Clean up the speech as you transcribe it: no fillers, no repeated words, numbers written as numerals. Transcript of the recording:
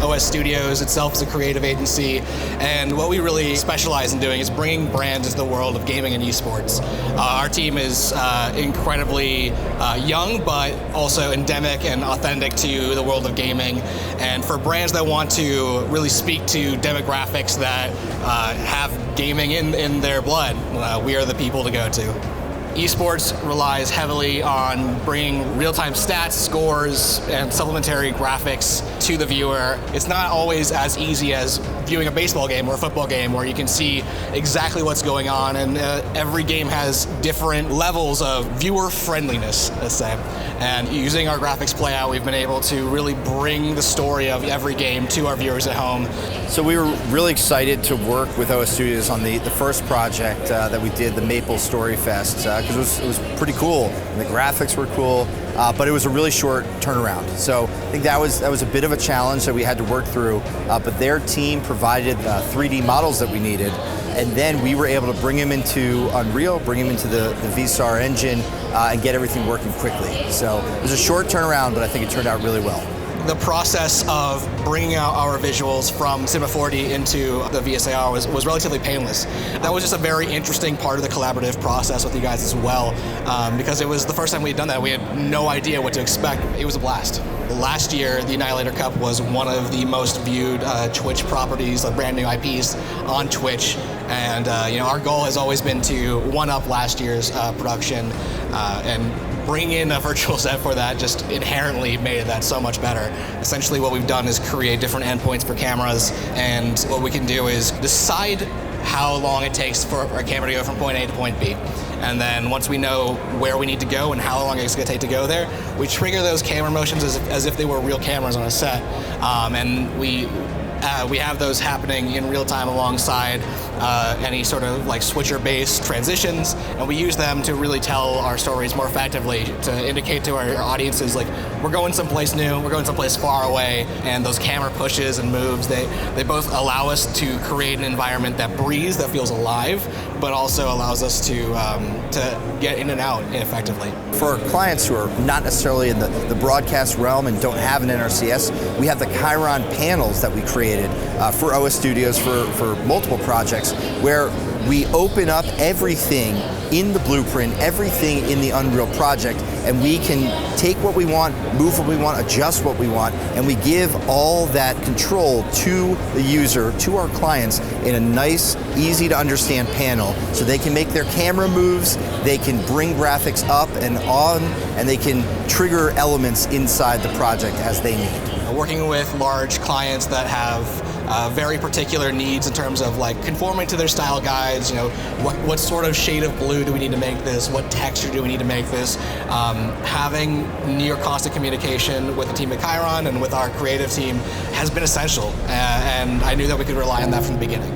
OS Studios itself is a creative agency, and what we really specialize in doing is bringing brands into the world of gaming and esports. Our team is incredibly young, but also endemic and authentic to the world of gaming. And for brands that want to really speak to demographics that have gaming in their blood, we are the people to go to. Esports relies heavily on bringing real-time stats, scores, and supplementary graphics to the viewer. It's not always as easy as viewing a baseball game or a football game where you can see exactly what's going on, and every game has different levels of viewer friendliness, let's say. And using our graphics playout, we've been able to really bring the story of every game to our viewers at home. So we were really excited to work with OS Studios on the first project that we did, the MapleStory Fest, because it was pretty cool, and the graphics were cool, but it was a really short turnaround. So I think that was a bit of a challenge that we had to work through, but their team provided 3D models that we needed, and then we were able to bring them into Unreal, bring them into the VStar engine, and get everything working quickly. So it was a short turnaround, but I think it turned out really well. The process of bringing out our visuals from Cinema 4D into the VSAR was relatively painless. That was just a very interesting part of the collaborative process with you guys as well, because it was the first time we had done that. We had no idea what to expect. It was a blast. Last year, the Annihilator Cup was one of the most viewed Twitch properties, like brand new IPs on Twitch, and our goal has always been to one-up last year's production, and bring in a virtual set for that just inherently made that so much better. Essentially what we've done is create different endpoints for cameras, and what we can do is decide how long it takes for our camera to go from point A to point B. And then once we know where we need to go and how long it's going to take to go there, we trigger those camera motions as if they were real cameras on a set, and we have those happening in real time alongside any sort of like switcher-based transitions, and we use them to really tell our stories more effectively, to indicate to our audiences like we're going someplace new, we're going someplace far away, and those camera pushes and moves, they both allow us to create an environment that breathes, that feels alive, but also allows us to get in and out effectively. For clients who are not necessarily in the broadcast realm and don't have an NRCS, we have the Chiron panels that we created for OS Studios for multiple projects, where we open up everything in the blueprint, everything in the Unreal project, and we can take what we want, move what we want, adjust what we want, and we give all that control to the user, to our clients, in a nice, easy to understand panel, so they can make their camera moves, they can bring graphics up and on, and they can trigger elements inside the project as they need. Working with large clients that have very particular needs in terms of like conforming to their style guides, what sort of shade of blue do we need to make this, what texture do we need to make this, having near constant communication with the team at Chiron and with our creative team has been essential, and I knew that we could rely on that from the beginning.